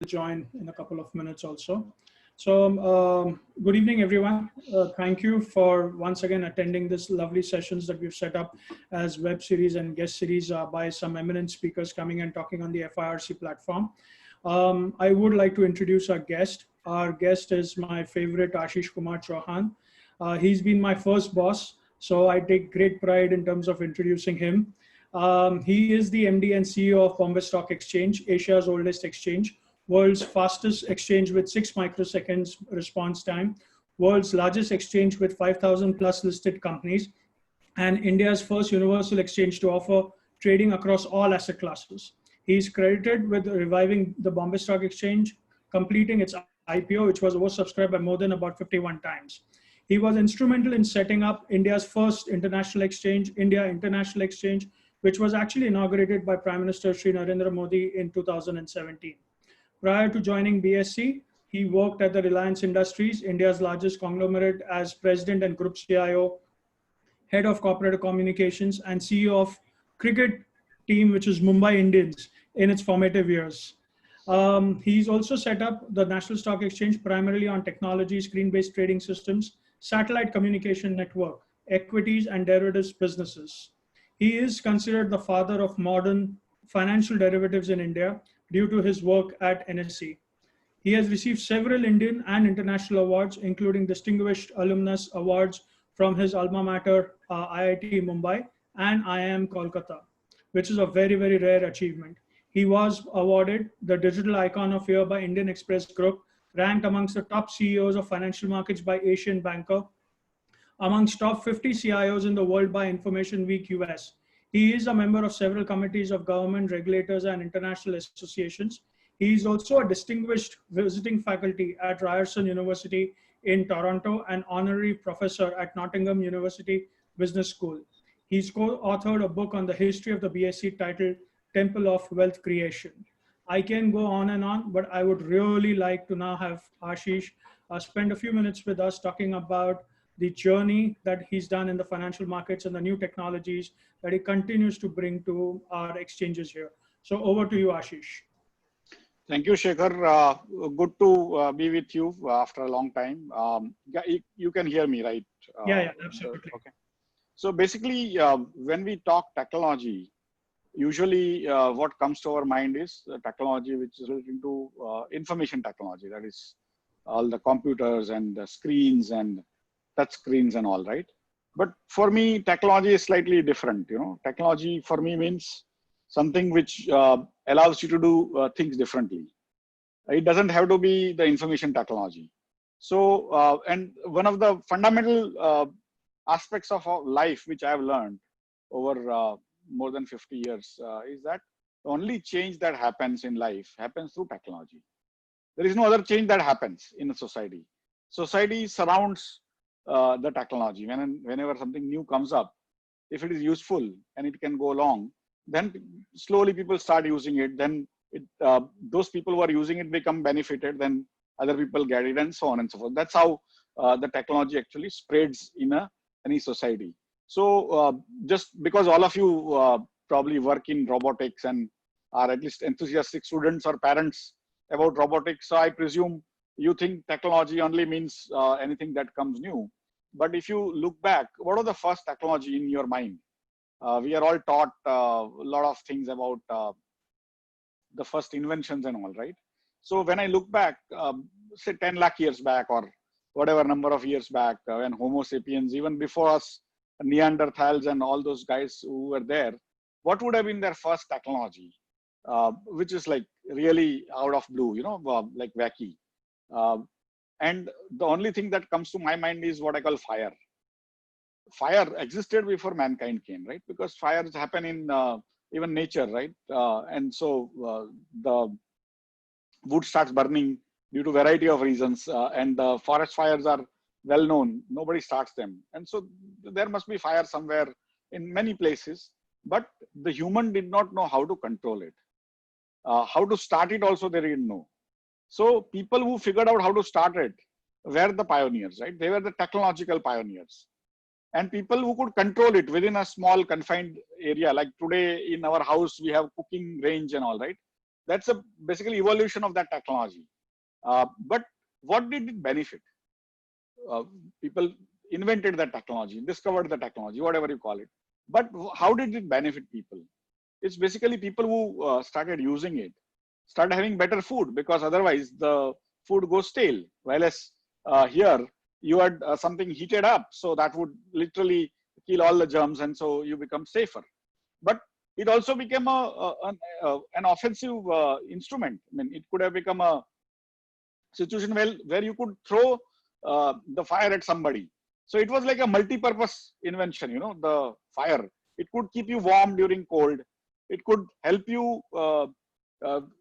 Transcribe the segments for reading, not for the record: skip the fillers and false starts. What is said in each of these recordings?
join in a couple of minutes also. Good evening, everyone. Thank you for once again attending this lovely sessions that we've set up as web series and guest series by some eminent speakers coming and talking on the FIRC platform. I would like to introduce our guest. Our guest is my favorite Ashish Kumar Chauhan. He's been my first boss, so I take great pride in terms of introducing him. He is the MD and CEO of Bombay Stock Exchange, Asia's oldest exchange, world's fastest exchange with 6 microseconds response time, world's largest exchange with 5,000 plus listed companies, and India's first universal exchange to offer trading across all asset classes. He is credited with reviving the Bombay Stock Exchange, completing its IPO, which was oversubscribed by more than about 51 times. He was instrumental in setting up India's first international exchange, India International Exchange, which was actually inaugurated by Prime Minister Shri Narendra Modi in 2017. Prior to joining BSC, he worked at the Reliance Industries, India's largest conglomerate, as president and group CIO, head of corporate communications, and CEO of cricket team, which is Mumbai Indians, in its formative years. He's also set up the National Stock Exchange primarily on technology, screen-based trading systems, satellite communication network, equities, and derivatives businesses. He is considered the father of modern financial derivatives in India due to his work at NSE. He has received several Indian and international awards, including Distinguished Alumnus Awards from his alma mater, IIT Mumbai and IIM Kolkata, which is a very, very rare achievement. He was awarded the Digital Icon of Year by Indian Express Group, ranked amongst the top CEOs of financial markets by Asian Banker, amongst top 50 CIOs in the world by Information Week US. He is a member of several committees of government, regulators, and international associations. He is also a distinguished visiting faculty at Ryerson University in Toronto and honorary professor at Nottingham University Business School. He's co-authored a book on the history of the BSc titled Temple of Wealth Creation. I can go on, but I would really like to now have Ashish spend a few minutes with us talking about the journey that he's done in the financial markets and the new technologies that he continues to bring to our exchanges here. So over to you, Ashish. Thank you, Shekhar. Good to be with you after a long time. You can hear me, right? Yeah, absolutely. Okay. So basically, when we talk technology, usually what comes to our mind is technology which is related to information technology. That is all the computers and the screens and touch screens and all, right? But for me, technology is slightly different. Technology for me means something which allows you to do things differently. It doesn't have to be the information technology. So, and one of the fundamental aspects of our life, which I've learned over more than 50 years, is that the only change that happens in life happens through technology. There is no other change that happens in a society. Society surrounds the technology. Whenever something new comes up, if it is useful and it can go along, then slowly people start using it. Then those people who are using it become benefited. Then other people get it, and so on and so forth. That's how the technology actually spreads in any society. So just because all of you probably work in robotics and are at least enthusiastic students or parents about robotics, so I presume you think technology only means anything that comes new. But if you look back, what was the first technology in your mind? We are all taught a lot of things about the first inventions and all, right? So when I look back, say 10 lakh years back or whatever number of years back, when Homo sapiens, even before us, Neanderthals and all those guys who were there, what would have been their first technology, which is like really out of blue, like wacky. And the only thing that comes to my mind is what I call fire. Fire existed before mankind came, right? Because fires happen in even nature, right? And so the wood starts burning due to a variety of reasons, and the forest fires are well known. Nobody starts them, and so there must be fire somewhere in many places. But the human did not know how to control it. How to start it also they didn't know. So people who figured out how to start it were the pioneers, right? They were the technological pioneers. And people who could control it within a small confined area, like today in our house, we have cooking range and all, right? That's a basically evolution of that technology. But what did it benefit? People invented that technology, discovered the technology, whatever you call it. But how did it benefit people? It's basically people who started using it, started having better food, because otherwise the food goes stale. Whereas here you had something heated up, so that would literally kill all the germs, and so you become safer. But it also became an offensive instrument. I mean, it could have become a situation where you could throw the fire at somebody. So it was like a multi-purpose invention, you know, the fire. It could keep you warm during cold. It could help you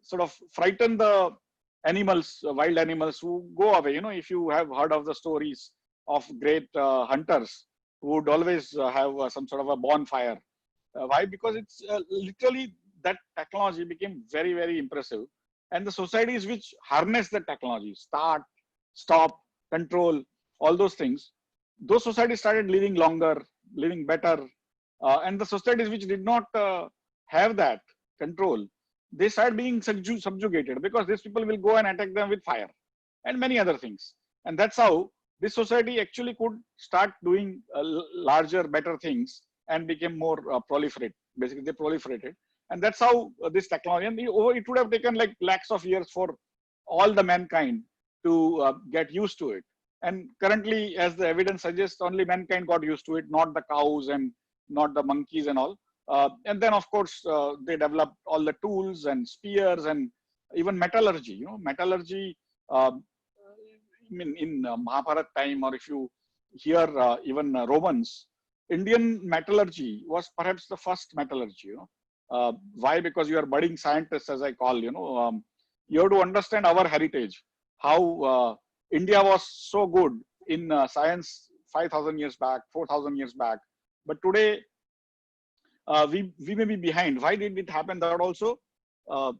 sort of frighten the animals, wild animals who go away. You know, if you have heard of the stories of great hunters who would always have some sort of a bonfire. Why? Because it's literally that technology became very, very impressive. And the societies which harness the technology, start, stop, control, all those things, those societies started living longer, living better. And the societies which did not have that control, they started being subjugated, because these people will go and attack them with fire and many other things. And that's how this society actually could start doing larger, better things and became more proliferate. Basically, they proliferated. And that's how this technology, and it would have taken like lakhs of years for all the mankind to get used to it. And currently, as the evidence suggests, only mankind got used to it, not the cows and not the monkeys and all. And then, of course, they developed all the tools and spears and even metallurgy. You know, metallurgy. I mean, in Mahabharata time, or if you hear even Romans, Indian metallurgy was perhaps the first metallurgy. You know, why? Because you are budding scientists, as I call. You know, you have to understand our heritage. How India was so good in science 5,000 years back, 4,000 years back, but today we may be behind. Why did it happen? That also I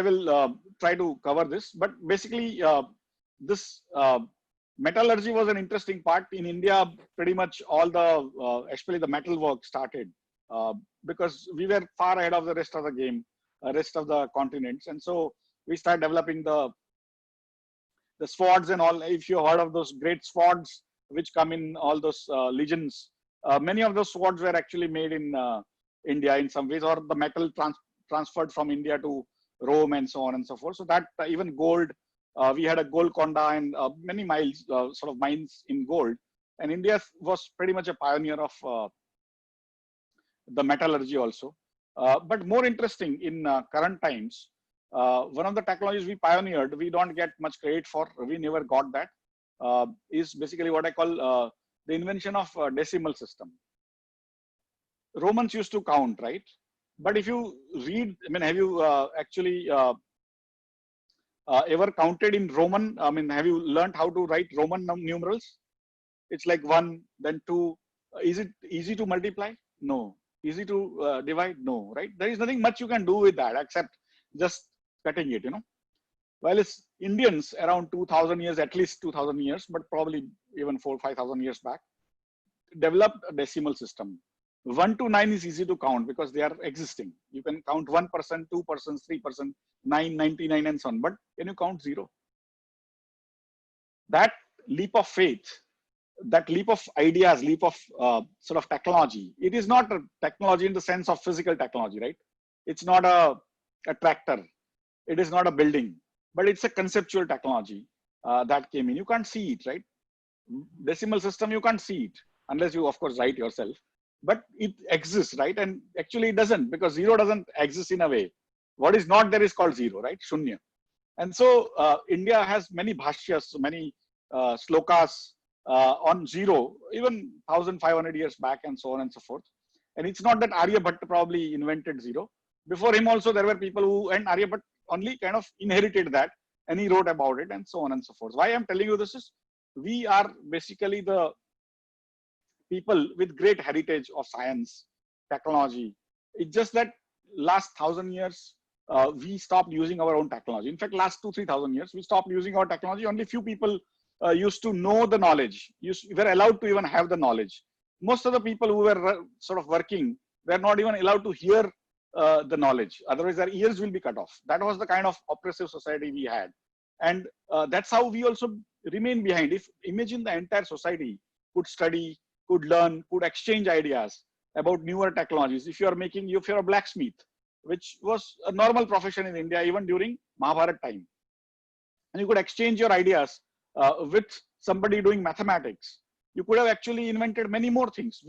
will try to cover this. But basically, this metallurgy was an interesting part in India. Pretty much all the especially the metal work started because we were far ahead of the rest of the game, rest of the continents, and so we started developing the swords and all. If you heard of those great swords which come in all those legends, many of those swords were actually made in India in some ways, or the metal transferred from India to Rome and so on and so forth. So that even gold, we had a Golconda and many mines, sort of mines in gold. And India was pretty much a pioneer of the metallurgy also. But more interesting in current times, one of the technologies we pioneered, we don't get much credit for, we never got that, is basically what I call the invention of decimal system. Romans used to count, right? But if you read, I mean, have you actually ever counted in Roman? I mean, have you learned how to write Roman numerals? It's like 1, then 2. Is it easy to multiply? No. Easy to divide? No, right? There is nothing much you can do with that except just cutting it, you know. While it's Indians around 2,000 years, at least 2,000 years, but probably even 4,000-5,000 years back, developed a decimal system. 1 to 9 is easy to count because they are existing. You can count 1%, 2%, 3%, 9, 99, and so on. But can you count 0? That leap of faith, that leap of ideas, leap of sort of technology. It is not a technology in the sense of physical technology, right? It's not a tractor. It is not a building, but it's a conceptual technology that came in. You can't see it, right? Decimal system, you can't see it unless you, of course, write yourself. But it exists, right? And actually it doesn't, because 0 doesn't exist in a way. What is not there is called 0, right? Shunya. And so India has many bhashyas, many slokas on 0, even 1,500 years back, and so on and so forth. And it's not that Aryabhatta probably invented 0. Before him also there were people who, and Aryabhatta only kind of inherited that, and he wrote about it, and so on and so forth. Why I'm telling you this is, we are basically the people with great heritage of science, technology. It's just that last 1,000 years, we stopped using our own technology. In fact, last 2,000-3,000 years, we stopped using our technology. Only few people used to know the knowledge, were allowed to even have the knowledge. Most of the people who were sort of working They're not even allowed to hear the knowledge. Otherwise, their ears will be cut off. That was the kind of oppressive society we had. And that's how we also remain behind. If imagine the entire society could study, could learn, could exchange ideas about newer technologies. If you're a blacksmith, which was a normal profession in India even during Mahabharata time, and you could exchange your ideas with somebody doing mathematics, you could have actually invented many more things.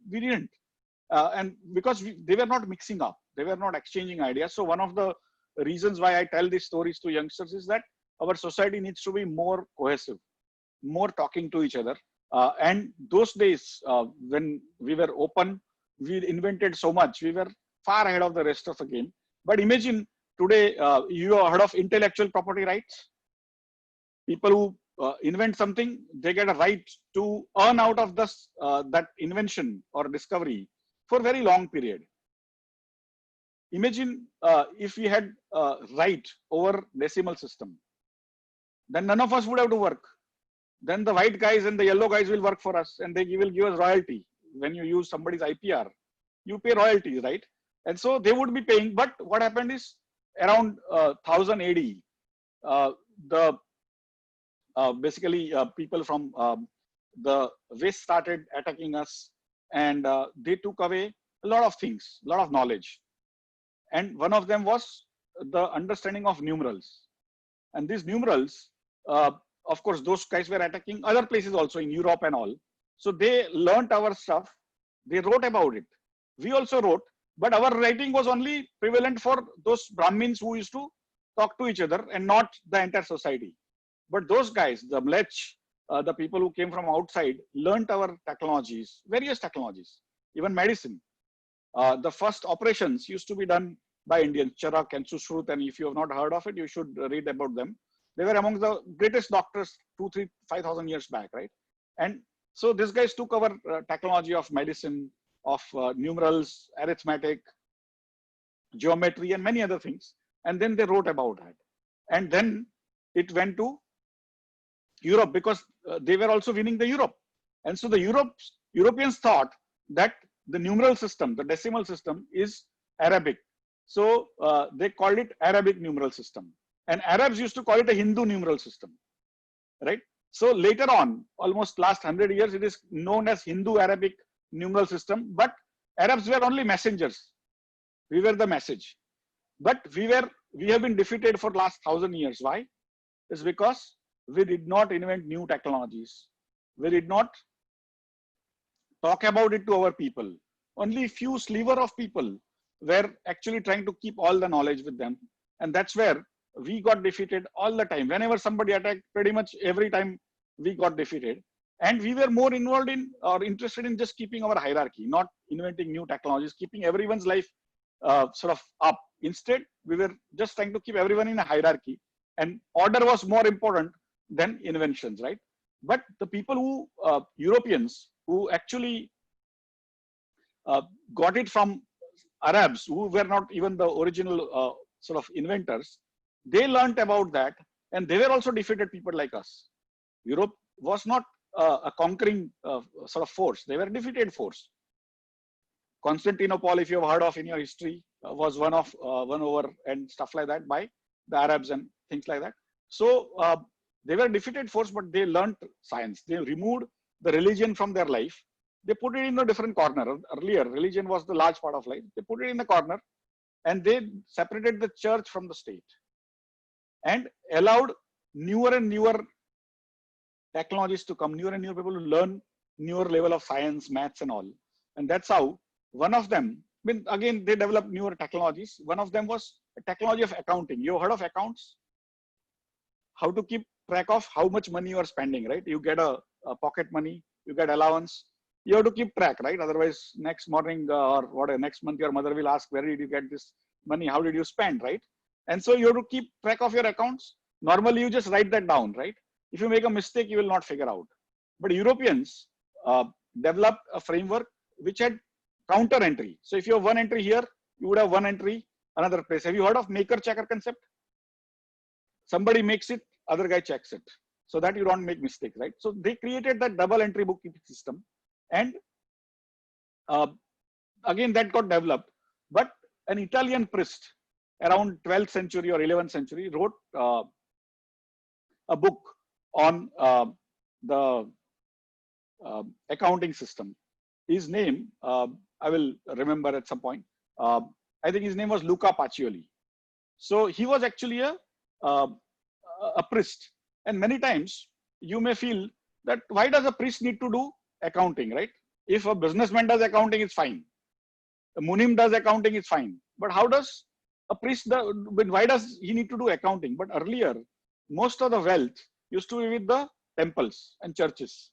We didn't. And because they were not mixing up, they were not exchanging ideas. So one of the reasons why I tell these stories to youngsters is that our society needs to be more cohesive, more talking to each other. And those days when we were open, we invented so much. We were far ahead of the rest of the game. But imagine today, you have heard of intellectual property rights? People who invent something, they get a right to earn out of this, that invention or discovery for a very long period. Imagine if we had right over decimal system, then none of us would have to work. Then the white guys and the yellow guys will work for us, and they will give us royalty. When you use somebody's IPR, you pay royalties, right? And so they would be paying. But what happened is around 1000 AD, the basically people from the West started attacking us, and they took away a lot of things, a lot of knowledge. And one of them was the understanding of numerals. And these numerals, of course, those guys were attacking other places also in Europe and all. So they learnt our stuff. They wrote about it. We also wrote, but our writing was only prevalent for those Brahmins who used to talk to each other and not the entire society. But those guys, the Mlech, the people who came from outside, learnt our technologies, various technologies, even medicine. The first operations used to be done by Indians, Charak and Sushrut, and if you have not heard of it, you should read about them. They were among the greatest doctors 2,000, 3,000, 5,000 years back, right? And so these guys took our technology of medicine, of numerals, arithmetic, geometry, and many other things. And then they wrote about that. And then it went to Europe because they were also winning the Europe. And so the Europeans thought that the numeral system, the decimal system, is Arabic. So they called it Arabic numeral system. And Arabs used to call it a Hindu numeral system, right? So later on, almost last 100 years, it is known as Hindu-Arabic numeral system. But Arabs were only messengers. We were the message. But we have been defeated for last 1,000 years. Why? It's because we did not invent new technologies. We did not talk about it to our people. Only few sliver of people were actually trying to keep all the knowledge with them. And that's where we got defeated all the time. Whenever somebody attacked, pretty much every time we got defeated. And we were more involved in or interested in just keeping our hierarchy, not inventing new technologies, keeping everyone's life sort of up. Instead, we were just trying to keep everyone in a hierarchy, and order was more important than inventions, right? But the people who, Europeans, who actually got it from Arabs, who were not even the original sort of inventors, they learned about that, and they were also defeated people like us. Europe was not a conquering sort of force. They were a defeated force. Constantinople, if you have heard of in your history, was won over and stuff like that by the Arabs and things like that. So they were a defeated force, but they learned science. They removed the religion from their life. They put it in a different corner. Earlier, religion was the large part of life. They put it in the corner, and they separated the church from the state and allowed newer and newer technologies to come, newer and newer people to learn newer level of science, maths, and all. And that's how one of them, I mean, again, they developed newer technologies. One of them was a technology of accounting. You heard of accounts? How to keep track of how much money you are spending, right? You get a pocket money, you get allowance. You have to keep track, right? Otherwise, next morning or whatever, next month, your mother will ask, where did you get this money? How did you spend, right? And so you have to keep track of your accounts. Normally, you just write that down, right? If you make a mistake, you will not figure out. But Europeans developed a framework which had counter entry. So if you have one entry here, you would have one entry another place. Have you heard of maker-checker concept? Somebody makes it, other guy checks it, so that you don't make mistakes, right? So they created that double entry bookkeeping system, and again that got developed. But an Italian priest around 12th century or 11th century wrote a book on the accounting system. His name, I will remember at some point. I think his name was Luca Pacioli. So he was actually a priest. And many times you may feel that why does a priest need to do accounting, right? If a businessman does accounting, it's fine. A munim does accounting, it's fine. But how does a priest, why does he need to do accounting? But earlier, most of the wealth used to be with the temples and churches.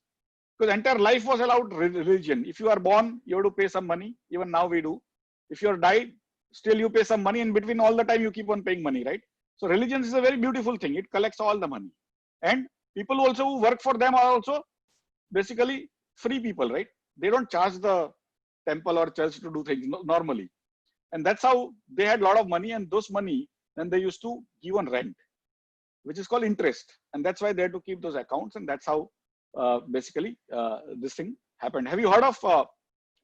Because entire life was allowed religion. If you are born, you have to pay some money. Even now we do. If you are died, still you pay some money. In between all the time, you keep on paying money, right? So religion is a very beautiful thing. It collects all the money. And people also who work for them are also basically free people, right? They don't charge the temple or church to do things normally. And that's how they had a lot of money, and those money then they used to give on rent, which is called interest. And that's why they had to keep those accounts. And that's how basically this thing happened. Have you heard of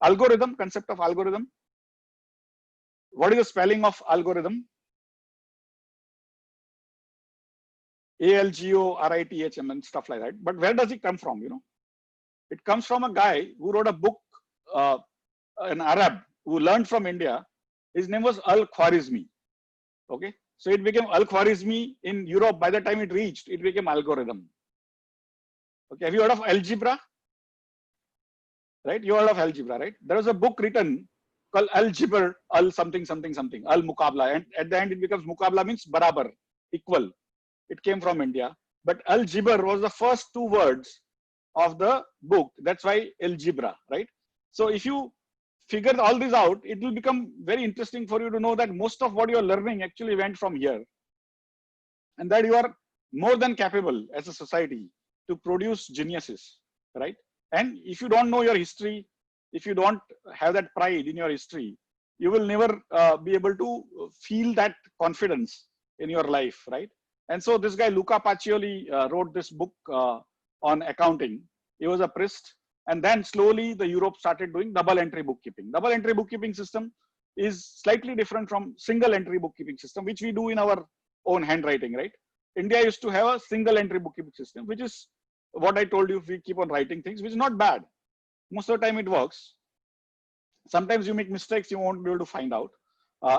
algorithm, concept of algorithm? What is the spelling of algorithm? ALGORITHM and stuff like that. But where does it come from? You know, it comes from a guy who wrote a book, an Arab who learned from India. His name was Al-Khwarizmi. Okay, so it became Al-Khwarizmi in Europe. By the time it reached, it became algorithm. Okay, have you heard of algebra? Right, you heard of algebra, right? There was a book written called Al-Jibr, Al something something something, Al-Muqabla, and at the end it becomes Muqabla means barabar, equal. It came from India, but Al-Jibr was the first two words of the book. That's why algebra, right? So if you figure all this out, it will become very interesting for you to know that most of what you are learning actually went from here, and that you are more than capable as a society to produce geniuses, right? And if you don't know your history, if you don't have that pride in your history, you will never be able to feel that confidence in your life, right? And so this guy Luca Pacioli wrote this book on accounting. He was a priest, and then slowly the Europe started doing double entry bookkeeping. Double entry bookkeeping system is slightly different from single entry bookkeeping system, which we do in our own handwriting, right? India used to have a single entry bookkeeping system, which is what I told you. We keep on writing things, which is not bad. Most of the time it works. Sometimes you make mistakes, you won't be able to find out.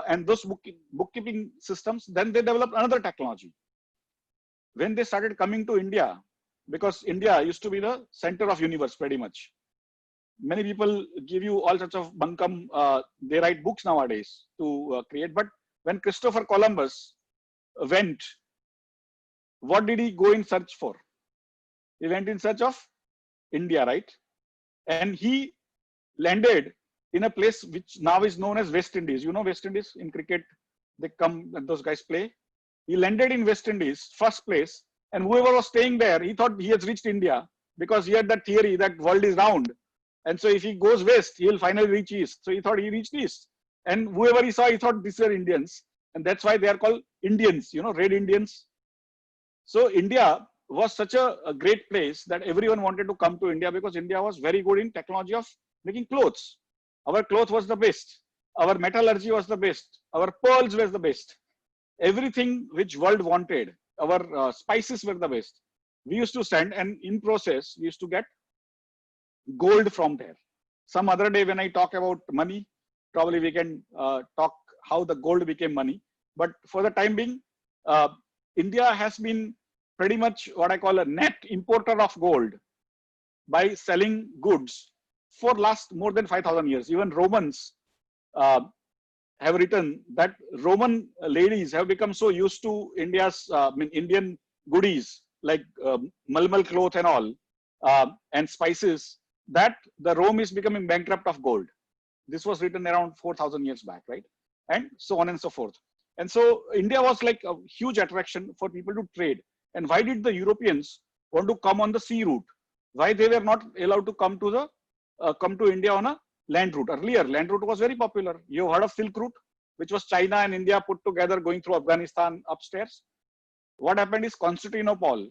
And those bookkeeping systems, then they developed another technology. When they started coming to India, because India used to be the center of universe pretty much. Many people give you all sorts of bunkum. They write books nowadays to create. But when Christopher Columbus went, what did he go in search for? He went in search of India, right? And he landed in a place which now is known as West Indies. You know West Indies in cricket, they come and those guys play. He landed in West Indies, first place, and whoever was staying there, he thought he has reached India because he had that theory that world is round. And so if he goes west, he will finally reach east. So he thought he reached east. And whoever he saw, he thought these were Indians. And that's why they are called Indians, you know, red Indians. So India was such a great place that everyone wanted to come to India because India was very good in technology of making clothes. Our cloth was the best. Our metallurgy was the best. Our pearls were the best. Everything which world wanted, our spices were the best. We used to send, and in process, we used to get gold from there. Some other day when I talk about money, probably we can talk how the gold became money. But for the time being, India has been pretty much what I call a net importer of gold by selling goods for last more than 5,000 years. Even Romans have written that Roman ladies have become so used to India's, Indian goodies like malmal cloth and all, and spices, that the Rome is becoming bankrupt of gold. This was written around 4,000 years back, right? And so on and so forth. And so India was like a huge attraction for people to trade. And why did the Europeans want to come on the sea route? Why they were not allowed to come to the come to India on a land route? Earlier, land route was very popular. You heard of Silk Route, which was China and India put together going through Afghanistan upstairs. What happened is Constantinople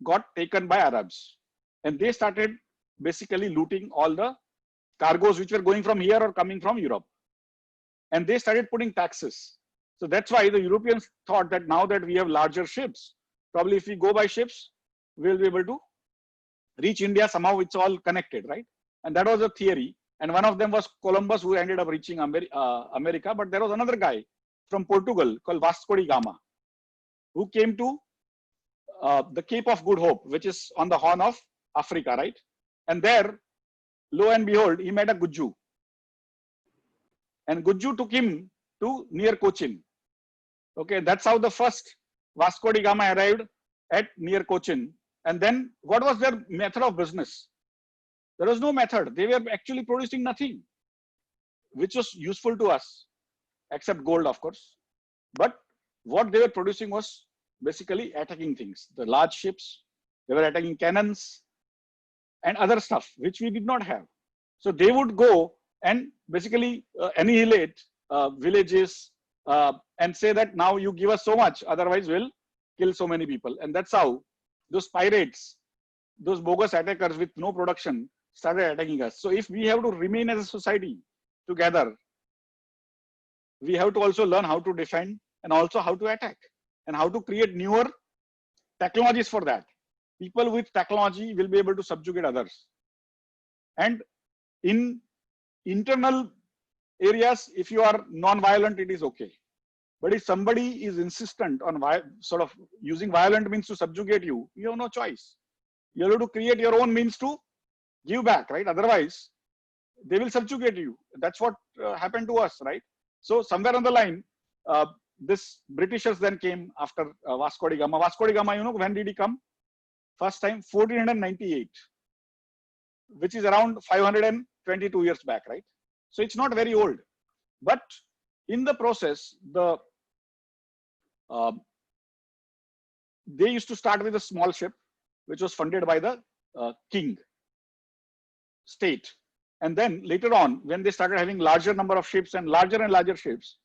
got taken by Arabs, and they started basically looting all the cargoes which were going from here or coming from Europe. And they started putting taxes. So that's why the Europeans thought that now that we have larger ships, probably if we go by ships, we'll be able to reach India somehow. It's all connected, right? And that was a theory. And one of them was Columbus, who ended up reaching America. But there was another guy from Portugal called Vasco da Gama, who came to the Cape of Good Hope, which is on the Horn of Africa, right? And there, lo and behold, he met a Gujju. And Gujju took him to near Cochin. Okay, that's how the first Vasco da Gama arrived at near Cochin. And then what was their method of business? There was no method. They were actually producing nothing, which was useful to us, except gold, of course. But what they were producing was basically attacking things. The large ships, they were attacking cannons and other stuff, which we did not have. So they would go and basically annihilate villages and say that now you give us so much, otherwise we'll kill so many people. And that's how those pirates, those bogus attackers with no production started attacking us. So if we have to remain as a society together, we have to also learn how to defend and also how to attack and how to create newer technologies for that. People with technology will be able to subjugate others. And in internal areas, if you are non-violent, it is okay. But if somebody is insistent on sort of using violent means to subjugate you, you have no choice. You have to create your own means to give back, right? Otherwise, they will subjugate you. That's what happened to us, right? So somewhere on the line, this Britishers then came after Vasco da Gama. Vasco da Gama, you know, when did he come? First time, 1498, which is around 522 years back, right? So it's not very old. But in the process, they used to start with a small ship, which was funded by the king, state. And then later on, when they started having larger number of ships and larger ships,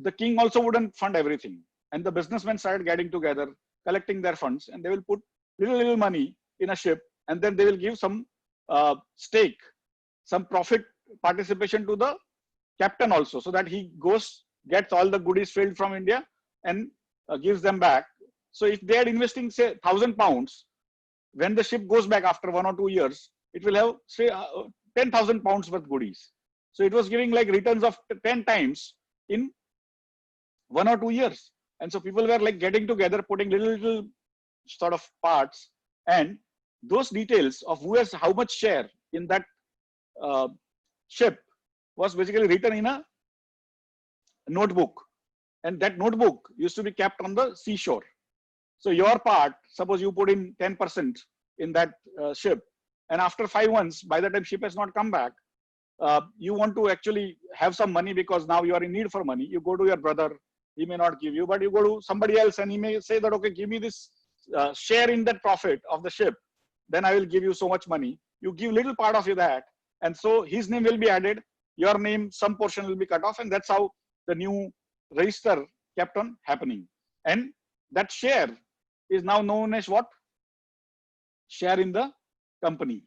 the king also wouldn't fund everything. And the businessmen started getting together, collecting their funds, and they will put little money in a ship, and then they will give some stake, some profit participation to the captain also, so that he goes, gets all the goodies filled from India and gives them back. So if they are investing, say, £1,000, when the ship goes back after 1 or 2 years, it will have, say, £10,000 worth goodies. So it was giving like returns of 10 times in 1 or 2 years. And so people were like getting together, putting little sort of parts, and those details of who has how much share in that ship was basically written in a notebook. And that notebook used to be kept on the seashore. So your part, suppose you put in 10% in that ship, and after 5 months, by the time ship has not come back, you want to actually have some money because now you are in need for money. You go to your brother, he may not give you, but you go to somebody else and he may say that, okay, give me this share in that profit of the ship, then I will give you so much money. You give little part of that, and so his name will be added, your name, some portion will be cut off, and that's how the new register kept on happening. And that share is now known as what? Share in the company.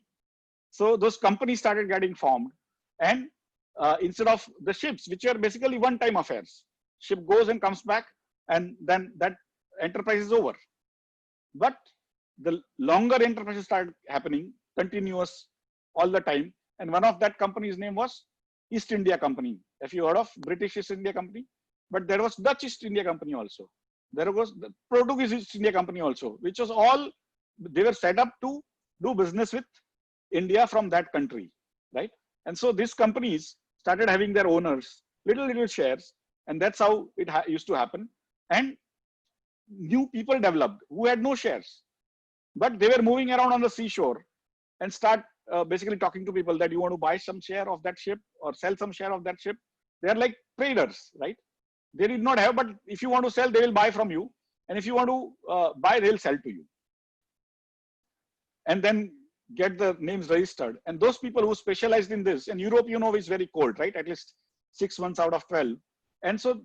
So those companies started getting formed, and instead of the ships, which are basically one-time affairs, ship goes and comes back, and then that enterprise is over. But the longer enterprises started happening, continuous all the time, and one of that company's name was East India Company. Have you heard of British East India Company? But there was Dutch East India Company also. There was the Portuguese East India Company also, which was all, they were set up to do business with India from that country, right? And so these companies started having their owners, little shares, and that's how it used to happen. And new people developed who had no shares, but they were moving around on the seashore and start basically talking to people that you want to buy some share of that ship or sell some share of that ship. They are like traders, right? They did not have, but if you want to sell, they will buy from you. And if you want to buy, they'll sell to you. And then get the names registered. And those people who specialized in this, and Europe, you know, is very cold, right? At least 6 months out of 12. And so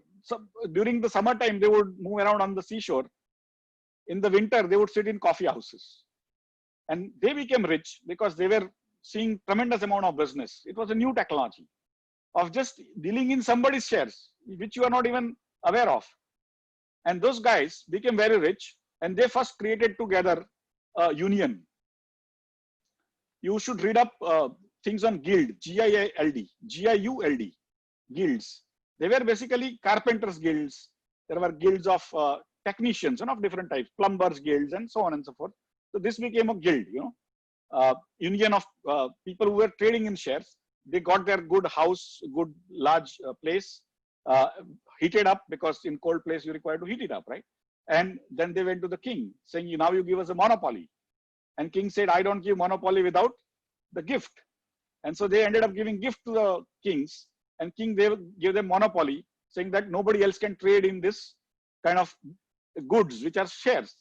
during the summertime, they would move around on the seashore. In the winter, they would sit in coffee houses. And they became rich because they were seeing tremendous amount of business. It was a new technology of just dealing in somebody's shares, which you are not even aware of. And those guys became very rich, and they first created together a union. You should read up things on guild, G-I-U-L-D, G-I-U-L-D, guilds. They were basically carpenters guilds. There were guilds of technicians and of different types, plumbers guilds, and so on and so forth. So this became a guild, union of people who were trading in shares. They got their good house, good large place, heated up, because in cold place you require to heat it up, right? And then they went to the king saying, now you give us a monopoly. And king said, I don't give monopoly without the gift. And so they ended up giving gift to the kings, and king they gave them monopoly, saying that nobody else can trade in this kind of goods, which are shares.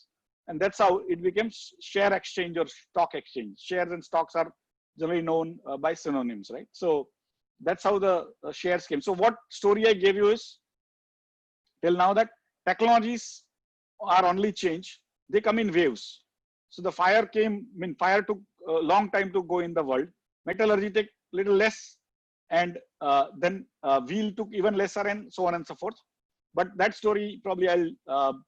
And that's how it became share exchange or stock exchange. Shares and stocks are generally known by synonyms, right? So that's how the shares came. So what story I gave you is, till now, that technologies are only change. They come in waves. So the fire came, fire took a long time to go in the world. Metallurgy took little less, and then wheel took even lesser, and so on and so forth. But that story probably I'll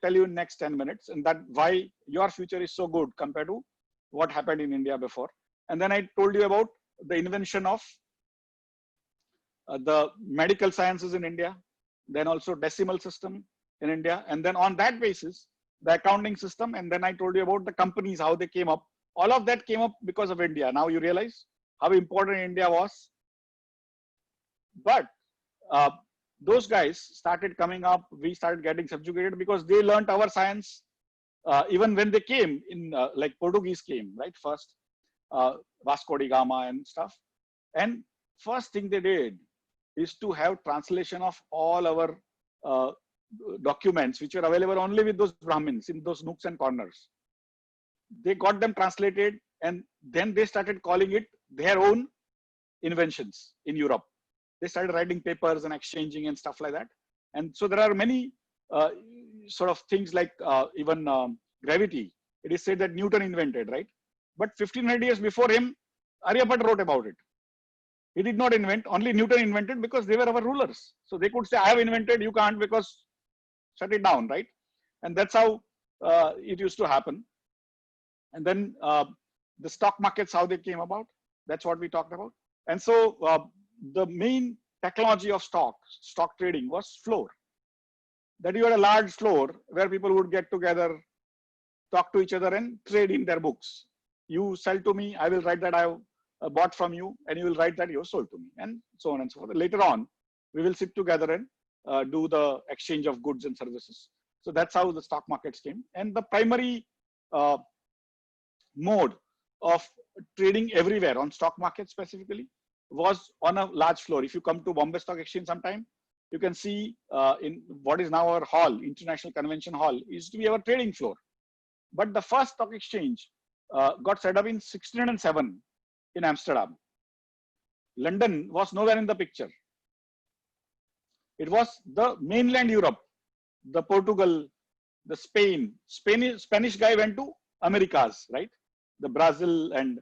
tell you in next 10 minutes, and that why your future is so good compared to what happened in India before. And then I told you about the invention of the medical sciences in India, then also decimal system in India. And then on that basis, the accounting system. And then I told you about the companies, how they came up. All of that came up because of India. Now you realize how important India was. But those guys started coming up. We started getting subjugated because they learned our science. Even when they came in, like Portuguese came, right? First, Vasco da Gama and stuff. And first thing they did is to have translation of all our documents, which were available only with those Brahmins in those nooks and corners. They got them translated, and then they started calling it their own inventions in Europe. They started writing papers and exchanging and stuff like that. And so there are many sort of things like even gravity. It is said that Newton invented, right? But 1500 years before him, Aryabhatta wrote about it. He did not invent, only Newton invented, because they were our rulers. So they could say, I have invented, you can't, because shut it down, right? And that's how it used to happen. And then the stock markets, how they came about, that's what we talked about. And so the main technology of stock trading was floor. That you had a large floor where people would get together, talk to each other, and trade in their books. You sell to me, I will write that I have bought from you, and you will write that you have sold to me, and so on and so forth. Later on, we will sit together and do the exchange of goods and services. So that's how the stock markets came. And the primary mode of trading everywhere on stock market specifically was on a large floor. If you come to Bombay Stock Exchange sometime, you can see in what is now our hall, International Convention Hall, used to be our trading floor. But the first stock exchange got set up in 1607 in Amsterdam. London was nowhere in the picture. It was the mainland Europe, the Portugal, the Spain. Spanish guy went to Americas, right? The Brazil, and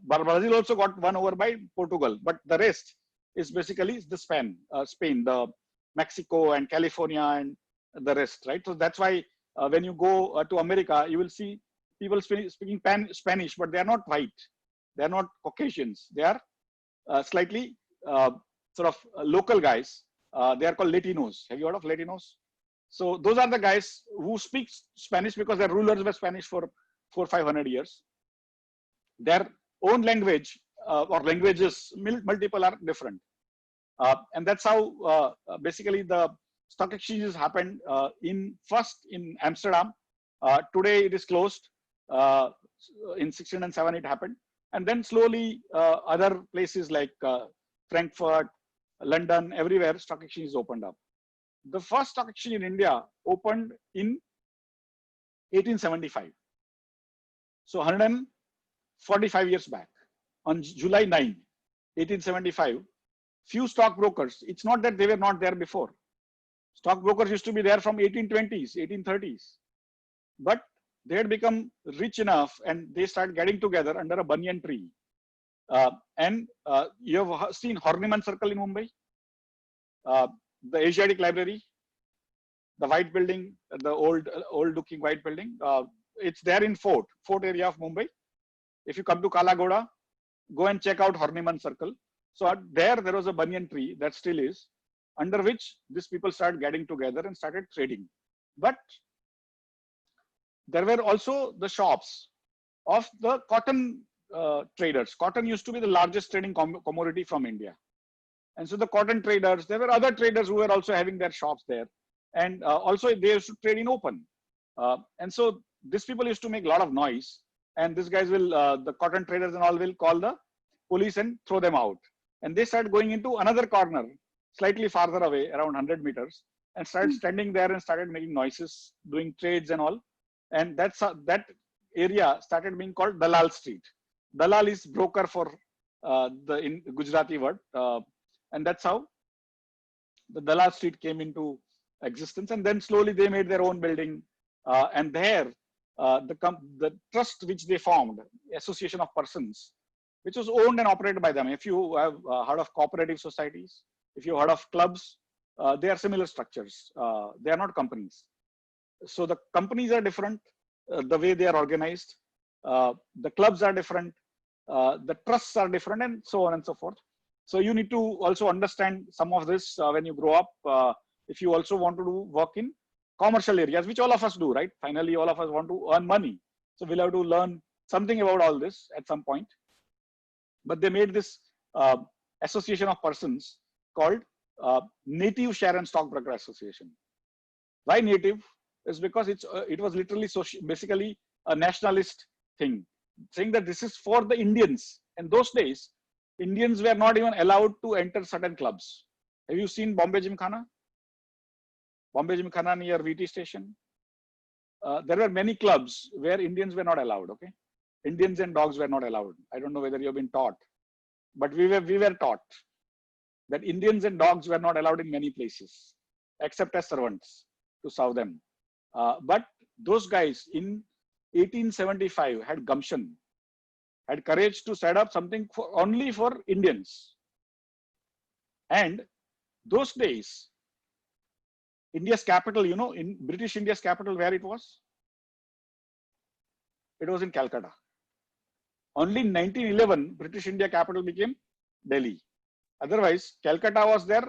Brazil also got won over by Portugal. But the rest is basically the Spain, the Mexico and California and the rest, right? So that's why when you go to America, you will see people speaking Spanish, but they are not white. They are not Caucasians. They are slightly sort of local guys. They are called Latinos. Have you heard of Latinos? So those are the guys who speak Spanish because their rulers were Spanish for 400-500 years. Their own language or languages, multiple, are different. And that's how basically the stock exchanges happened first in Amsterdam. Today it is closed. In 1607 it happened. And then slowly other places like Frankfurt, London, everywhere stock exchanges opened up. The first stock exchange in India opened in 1875. So 145 years back, on July 9, 1875, few stockbrokers, it's not that they were not there before. Stockbrokers used to be there from 1820s, 1830s. But they had become rich enough and they started getting together under a banyan tree. You have seen Horniman Circle in Mumbai, the Asiatic Library, the white building, the old looking white building. It's there in Fort area of Mumbai. If you come to Kalagoda, go and check out Horniman Circle. So there was a banyan tree that still is, under which these people started getting together and started trading. But there were also the shops of the cotton traders. Cotton used to be the largest trading commodity from India. And so the cotton traders, there were other traders who were also having their shops there. And also they used to trade in open. And so these people used to make a lot of noise. And these guys will, the cotton traders and all will call the police and throw them out. And they started going into another corner, slightly farther away, around 100 meters, and started standing there and started making noises, doing trades and all. And that's that area started being called Dalal Street. Dalal is broker for in Gujarati word. And that's how the Dalal Street came into existence. And then slowly they made their own building. And there, the trust which they formed, association of persons, which was owned and operated by them. If you have heard of cooperative societies, if you heard of clubs, they are similar structures. They are not companies. So the companies are different, the way they are organized. The clubs are different. The trusts are different, and so on and so forth. So you need to also understand some of this when you grow up. If you also want to do work in commercial areas, which all of us do, right? Finally, all of us want to earn money. So we'll have to learn something about all this at some point. But they made this association of persons called Native Share and Stockbroker Association. Why native? Is because it was literally basically a nationalist thing, saying that this is for the Indians. And those days, Indians were not even allowed to enter certain clubs. Have you seen Bombay Gymkhana? Bombay Gymkhana near VT station. There were many clubs where Indians were not allowed. Okay, Indians and dogs were not allowed. I don't know whether you have been taught, but we were taught that Indians and dogs were not allowed in many places, except as servants to serve them. But those guys in 1875 had gumption, had courage to set up something only for Indians. And those days, India's capital, in British India's capital, where it was? It was in Calcutta. Only in 1911, British India capital became Delhi. Otherwise, Calcutta was their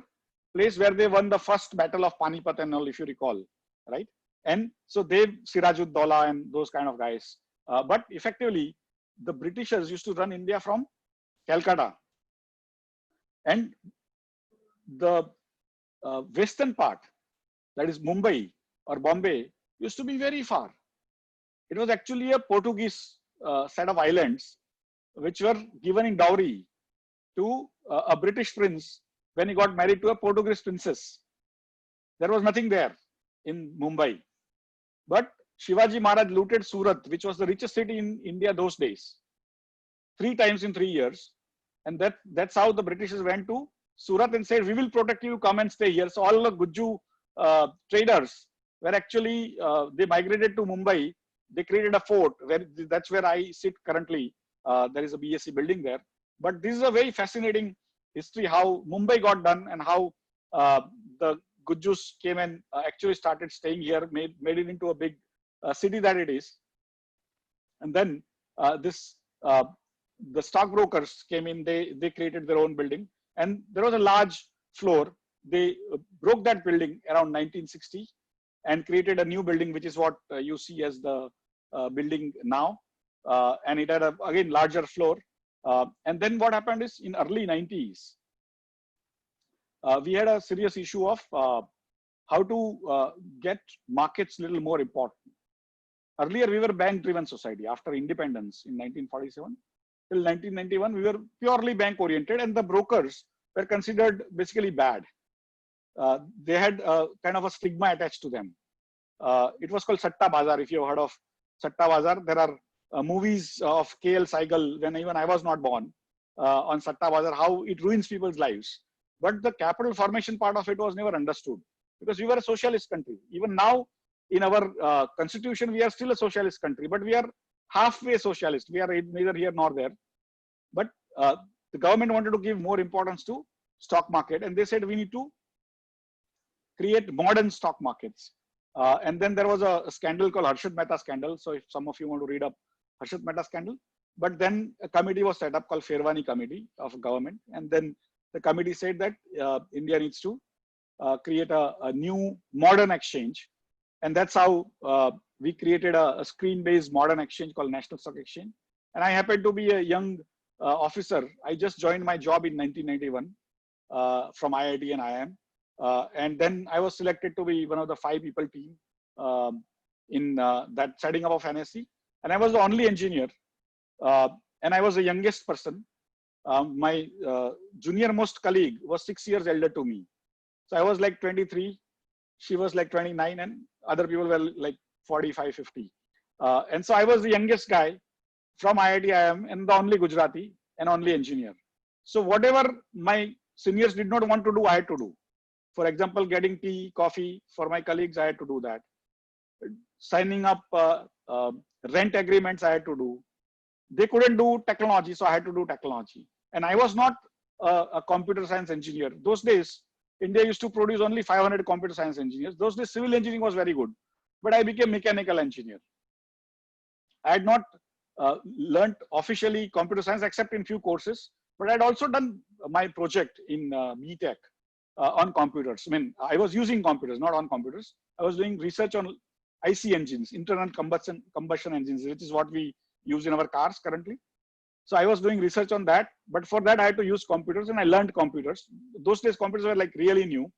place where they won the first battle of Panipat and all, if you recall, right? And so Sirajud-Dowla and those kind of guys. But effectively, the Britishers used to run India from Calcutta. And the western part, that is Mumbai or Bombay, used to be very far. It was actually a Portuguese set of islands which were given in dowry to a British prince when he got married to a Portuguese princess. There was nothing there in Mumbai. But Shivaji Maharaj looted Surat, which was the richest city in India those days, 3 times in 3 years. And that's how the Britishers went to Surat and said, we will protect you, come and stay here. So all the Guju traders were actually, they migrated to Mumbai. They created a fort, that's where I sit currently. There is a BSc building there. But this is a very fascinating history, how Mumbai got done and how the Gujus came and actually started staying here, made it into a big city that it is. And then the stockbrokers came in, they created their own building. And there was a large floor. They broke that building around 1960 and created a new building, which is what you see as the building now. And it had a, again, larger floor. And then what happened is in early 90s, we had a serious issue of how to get markets a little more important. Earlier, we were bank-driven society. After independence in 1947 till 1991, we were purely bank-oriented, and the brokers were considered basically bad. They had kind of a stigma attached to them. It was called Satta Bazar. If you have heard of Satta Bazar, there are movies of K.L. Saigal, when even I was not born, on Satta Bazar, how it ruins people's lives. But the capital formation part of it was never understood because we were a socialist country. Even now, in our constitution, we are still a socialist country, but we are halfway socialist. We are neither here nor there. But the government wanted to give more importance to stock market, and they said we need to create modern stock markets. And then there was a scandal called Harshad Mehta scandal. So if some of you want to read up Harshad Mehta scandal, but then a committee was set up called Fairwani Committee of government, and then the committee said that India needs to create a new modern exchange, and that's how we created a screen-based modern exchange called National Stock Exchange. And I happened to be a young officer. I just joined my job in 1991 from IIT and IIM. And then I was selected to be one of the 5 people team in that setting up of NSE. And I was the only engineer. And I was the youngest person. My junior most colleague was 6 years elder to me. So I was like 23. She was like 29, and other people were like 45, 50. And so I was the youngest guy from IIT IIM and the only Gujarati and only engineer. So whatever my seniors did not want to do, I had to do. For example, getting tea, coffee for my colleagues, I had to do that. Signing up rent agreements, I had to do. They couldn't do technology, so I had to do technology. And I was not a computer science engineer. Those days, India used to produce only 500 computer science engineers. Those days, civil engineering was very good. But I became mechanical engineer. I had not learned officially computer science except in few courses, but I had also done my project in BTech on computers. I mean, I was using computers, not on computers. I was doing research on IC engines, internal combustion engines, which is what we use in our cars currently. So I was doing research on that, but for that I had to use computers, and I learned computers. Those days computers were like really new,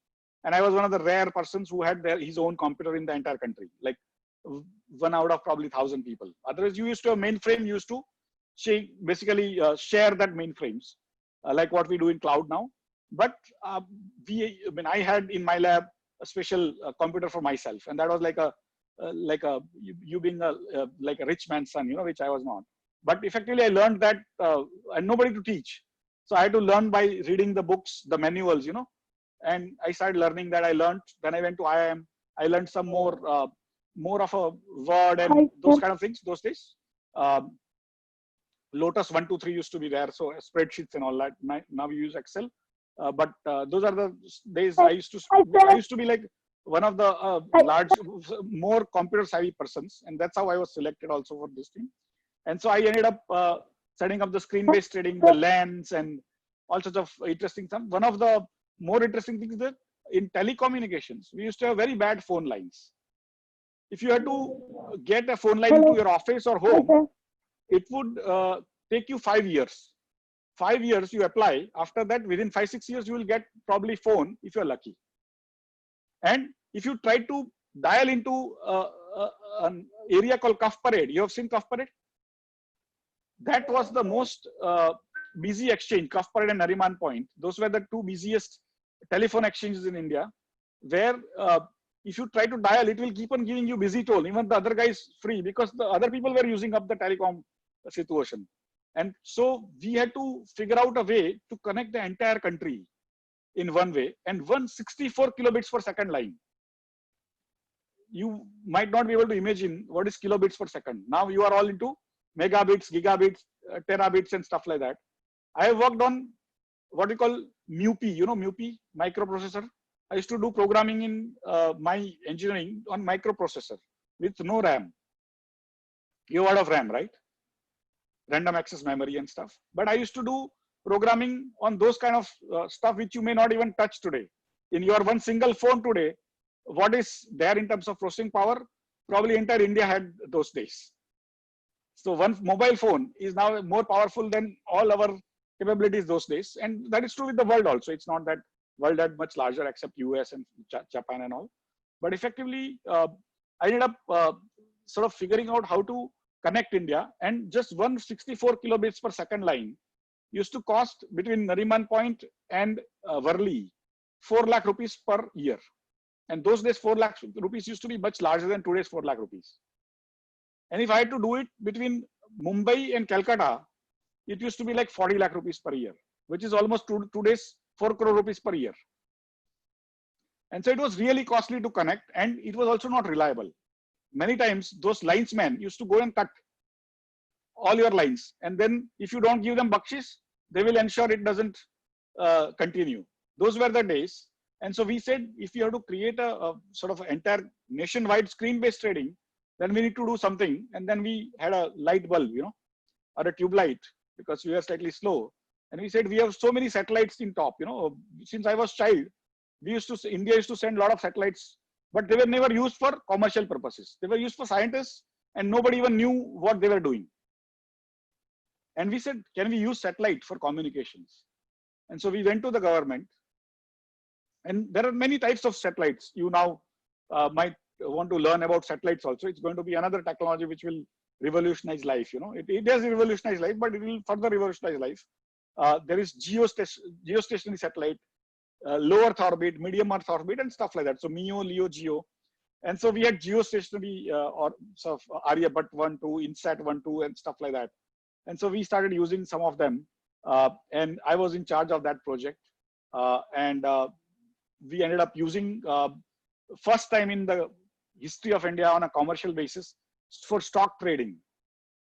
and I was one of the rare persons who had his own computer in the entire country, like 1 out of probably 1,000 people. Otherwise, you used to have mainframe, you used to basically share that mainframes, like what we do in cloud now. But I had in my lab a special computer for myself, and that was like you being like a rich man's son, which I was not. But effectively, I learned that and nobody to teach, so I had to learn by reading the books, the manuals, and I started learning that. I learned. Then I went to IIM. I learned some more of a Word and those kind of things those days. Lotus 1, 2, 3 used to be there, so spreadsheets and all that. Now we use Excel. But those are the days I used to be like one of the more computer savvy persons, and that's how I was selected also for this team. And so I ended up setting up the screen-based trading, the lens, and all sorts of interesting stuff. One of the more interesting things is that in telecommunications, we used to have very bad phone lines. If you had to get a phone line into your office or home, it would take you 5 years. 5 years you apply. After that, within 5-6 years, you will get probably phone if you're lucky. And if you try to dial into an area called Cuff Parade, you have seen Cuff Parade? That was the most busy exchange, Cuff Parade and Nariman Point. Those were the 2 busiest telephone exchanges in India, where if you try to dial, it will keep on giving you busy toll. Even the other guy is free because the other people were using up the telecom situation. And so we had to figure out a way to connect the entire country in one way, and 164 kilobits per second line. You might not be able to imagine what is kilobits per second. Now you are all into megabits, gigabits, terabits and stuff like that. I have worked on what we call MUPI, MUPI, microprocessor. I used to do programming in my engineering on microprocessor with no RAM. You heard of RAM, right? Random access memory and stuff. But I used to do programming on those kind of stuff which you may not even touch today. In your one single phone today, what is there in terms of processing power? Probably entire India had those days. So one mobile phone is now more powerful than all our capabilities those days. And that is true with the world also. It's not that world had much larger except US and Japan and all. But effectively, I ended up sort of figuring out how to connect India, and just 164 kilobits per second line used to cost between Nariman Point and Worli 4 lakh rupees per year. And those days 4 lakh rupees used to be much larger than today's 4 lakh rupees. And if I had to do it between Mumbai and Calcutta, it used to be like 40 lakh rupees per year, which is almost today's 4 crore rupees per year. And so it was really costly to connect, and it was also not reliable. Many times those linesmen used to go and cut all your lines, and then if you don't give them bakshis, they will ensure it doesn't continue. Those were the days. And so we said, if you have to create a sort of entire nationwide screen-based trading, then we need to do something. And then we had a light bulb, or a tube light, because we were slightly slow. And we said, we have so many satellites in top, since I was child, India used to send a lot of satellites, but they were never used for commercial purposes. They were used for scientists, and nobody even knew what they were doing. And we said, can we use satellite for communications? And so we went to the government. And there are many types of satellites. You now might want to learn about satellites also. It's going to be another technology which will revolutionize life. It does revolutionize life, but it will further revolutionize life. There is geostationary satellite, low Earth orbit, medium Earth orbit, and stuff like that. So MEO, LEO, GEO. And so we had geostationary or sort of Aryabhat 1, 2, INSAT 1, 2, and stuff like that. And so we started using some of them. And I was in charge of that project. We ended up using first time in the history of India on a commercial basis for stock trading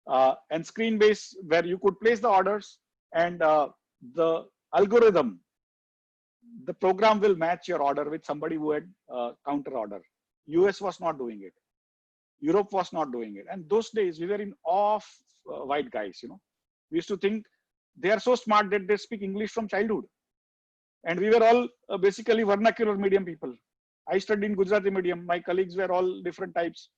and screen based, where you could place the orders, and the algorithm, the program will match your order with somebody who had counter order. US was not doing it. Europe was not doing it. And those days we were in awe of white guys. We used to think they are so smart that they speak English from childhood. And we were all basically vernacular medium people. I studied in Gujarati medium. My colleagues were all different types,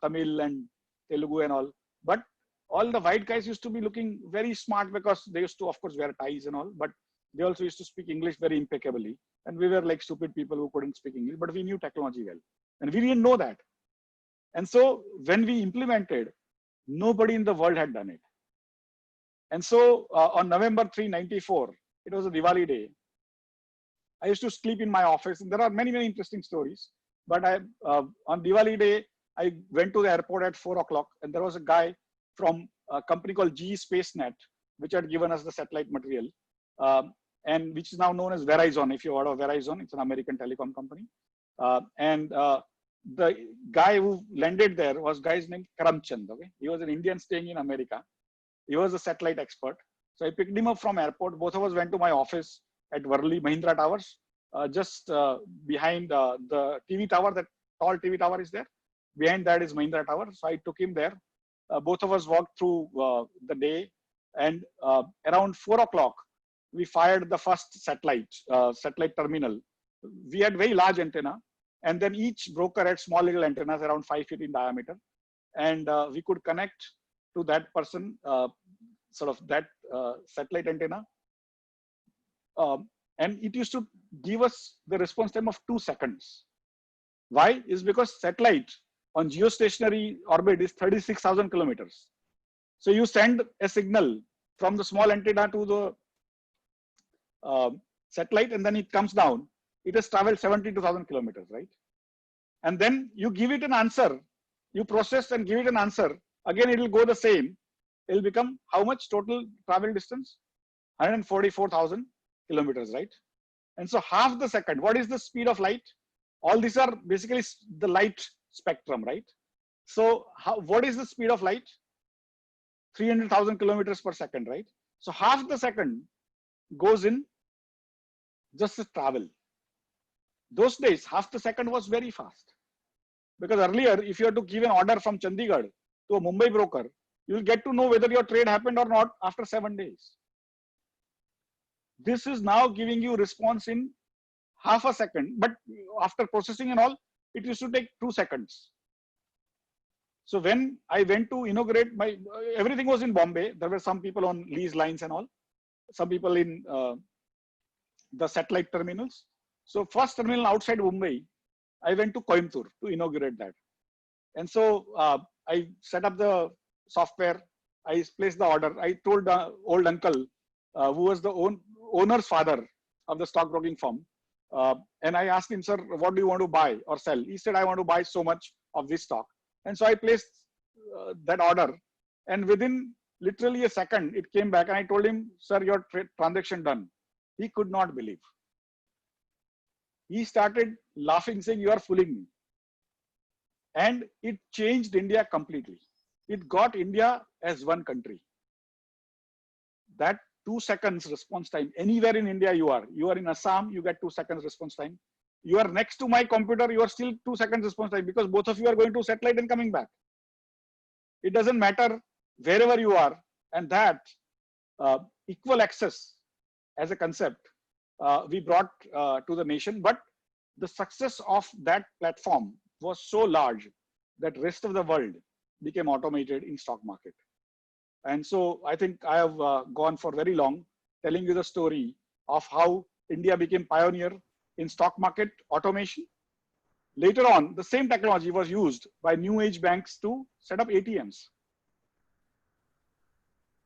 Tamil and Telugu and all. But all the white guys used to be looking very smart, because they used to, of course, wear ties and all. But they also used to speak English very impeccably. And we were like stupid people who couldn't speak English, but we knew technology well. And we didn't know that. And so when we implemented, nobody in the world had done it. And so on November 3, 1994, it was a Diwali day. I used to sleep in my office, and there are many, many interesting stories. But on Diwali day, I went to the airport at 4 o'clock, and there was a guy from a company called GE SpaceNet, which had given us the satellite material, and which is now known as Verizon. If you heard of Verizon, it's an American telecom company. The guy who landed there was guy's named Karamchand. Okay, he was an Indian staying in America. He was a satellite expert. So I picked him up from airport. Both of us went to my office at Worli Mahindra Towers, just behind the TV tower. That tall TV tower is there. Behind that is Mahindra Tower. So I took him there. Both of us walked through the day, and around 4 o'clock, we fired the first satellite terminal. We had very large antenna, and then each broker had small little antennas around 5 feet in diameter, and we could connect to that person, sort of that satellite antenna. And it used to give us the response time of 2 seconds. Why? Is because satellite on geostationary orbit is 36,000 kilometers. So you send a signal from the small antenna to the satellite, and then it comes down. It has traveled 72,000 kilometers, right? And then you give it an answer. You process and give it an answer. Again, it will go the same. It will become how much total travel distance? 144,000 kilometers, right? And so half the second, what is the speed of light? All these are basically the light spectrum, right? So what is the speed of light? 300,000 kilometers per second, right? So half the second goes in just the travel. Those days, half the second was very fast. Because earlier, if you had to give an order from Chandigarh to a Mumbai broker, you will get to know whether your trade happened or not after 7 days. This is now giving you response in half a second, but after processing and all, it used to take 2 seconds. So when I went to inaugurate everything was in Bombay. There were some people on lease lines and all, some people in the satellite terminals. So first terminal outside Mumbai, I went to Coimbatore to inaugurate that. And so I set up the software. I placed the order. I told the old uncle, who was the owner's father of the stockbroking firm. And I asked him, sir, what do you want to buy or sell? He said, I want to buy so much of this stock. And so I placed that order. And within literally a second, it came back. And I told him, sir, your transaction done. He could not believe. he started laughing, saying, "You are fooling me." And it changed India completely. It got India as one country. That 2 seconds response time, anywhere in India you are in Assam, you get 2 seconds response time. You are next to my computer, you are still 2 seconds response time, because both of you are going to satellite and coming back. It doesn't matter wherever you are. And that equal access as a concept we brought to the nation. But the success of that platform was so large that rest of the world became automated in stock market. And so I think I have gone for very long telling you the story of how India became pioneer in stock market automation. Later on, the same technology was used by new age banks to set up ATMs.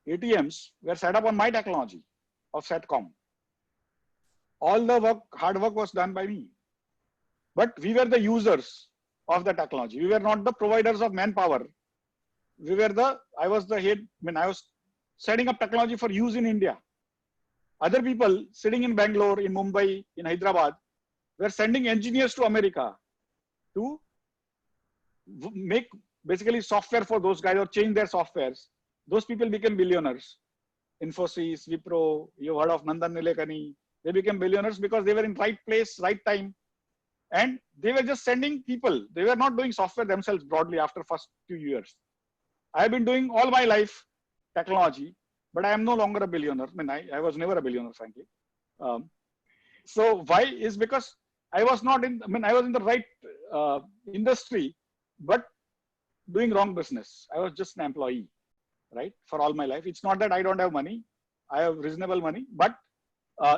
ATMs were set up on my technology of SATCOM. All the work, hard work was done by me. But we were the users of the technology. We were not the providers of manpower. I was the head, I was setting up technology for use in India. Other people sitting in Bangalore, in Mumbai, in Hyderabad, were sending engineers to America to make basically software for those guys or change their softwares. Those people became billionaires. Infosys, Wipro, you heard of Nandan Nilekani. They became billionaires because they were in right place, right time. And they were just sending people. They were not doing software themselves broadly after first few years. I have been doing all my life technology, but I am no longer a billionaire. I was never a billionaire, frankly. So why is because I was not in, I was in the right industry, but doing wrong business. I was just an employee, right? For all my life. It's not that I don't have money. I have reasonable money, but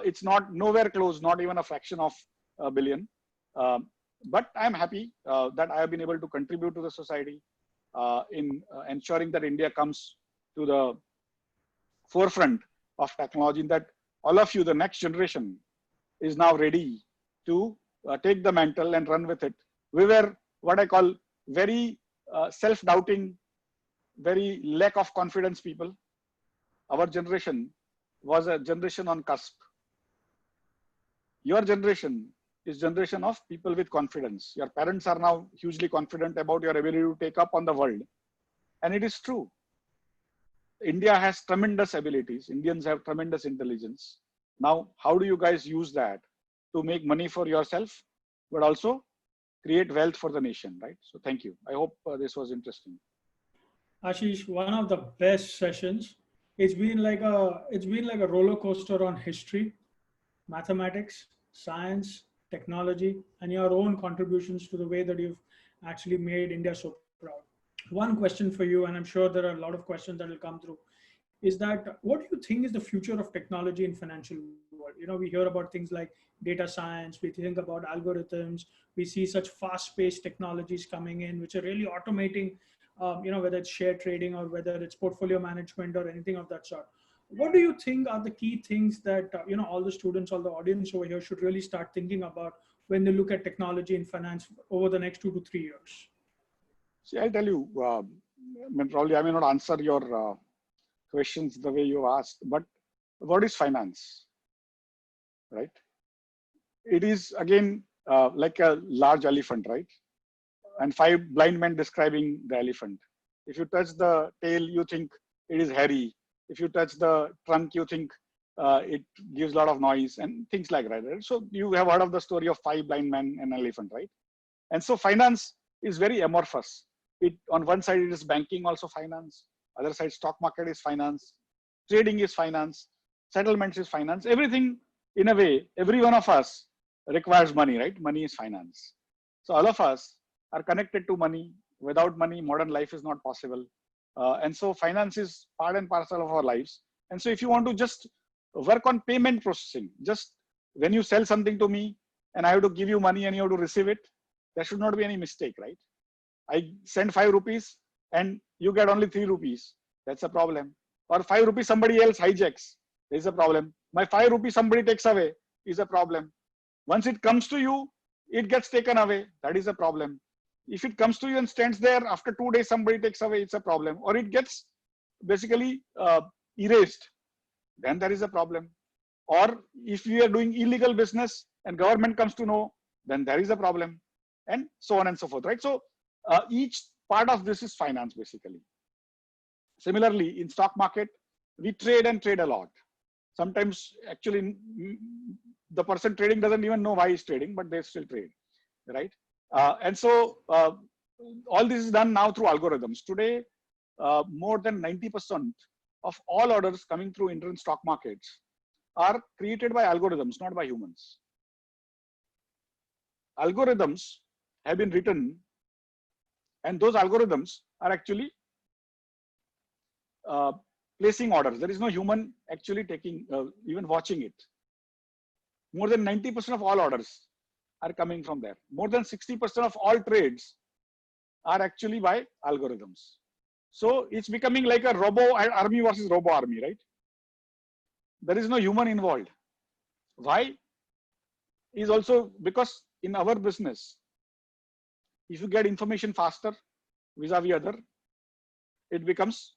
it's not nowhere close, not even a fraction of a billion. But I'm happy that I have been able to contribute to the society in ensuring that India comes to the forefront of technology, in that all of you, the next generation, is now ready to take the mantle and run with it. We were what I call very self-doubting, very lack of confidence people. Our generation was a generation on cusp. Your generation is generation of people with confidence. Your parents are now hugely confident about your ability to take up on the world. And it is true. India has tremendous abilities. Indians have tremendous intelligence. Now, how do you guys use that to make money for yourself, but also create wealth for the nation, right? So thank you. I hope this was interesting. Ashish, one of the best sessions. It's been like a roller coaster on history, mathematics, science, technology, and your own contributions to the way that you've actually made India so proud. One question for you, and I'm sure there are a lot of questions that will come through, is that what do you think is the future of technology in financial world? We hear about things like data science, we think about algorithms, we see such fast-paced technologies coming in, which are really automating, whether it's share trading or whether it's portfolio management or anything of that sort. What do you think are the key things that, all the students, all the audience over here should really start thinking about when they look at technology in finance over the next 2 to 3 years? See, I'll tell you, probably I may not answer your questions the way you asked, but what is finance, right? It is again like a large elephant, right? And 5 blind men describing the elephant. If you touch the tail, you think it is hairy. If you touch the trunk, you think it gives a lot of noise and things like that. Right? So you have heard of the story of 5 blind men and an elephant, right? And so finance is very amorphous. On one side, it is banking, also finance. Other side, stock market is finance. Trading is finance. Settlements is finance. Everything, in a way, every one of us requires money, right? Money is finance. So all of us are connected to money. Without money, modern life is not possible. And so finance is part and parcel of our lives. And so if you want to just work on payment processing, just when you sell something to me and I have to give you money and you have to receive it, there should not be any mistake, right? I send 5 rupees and you get only 3 rupees. That's a problem. Or 5 rupees somebody else hijacks. There's a problem. My 5 rupees somebody takes away is a problem. Once it comes to you, it gets taken away. That is a problem. If it comes to you and stands there, after 2 days somebody takes away, it's a problem. Or it gets basically erased, then there is a problem. Or if we are doing illegal business and government comes to know then there is a problem, and so on and so forth, right? So each part of this is finance basically. Similarly, in stock market, we trade and trade a lot. Sometimes actually the person trading doesn't even know why he's trading, but they still trade, right? And so all this is done now through algorithms. Today, more than 90% of all orders coming through Indian stock markets are created by algorithms, not by humans. Algorithms have been written, and those algorithms are actually placing orders. There is no human actually taking, even watching it. More than 90% of all orders are coming from there. More than 60% of all trades are actually by algorithms. So it's becoming like a robo army versus robo army, right? There is no human involved. Why? Is also because in our business, if you get information faster vis-a-vis other, it becomes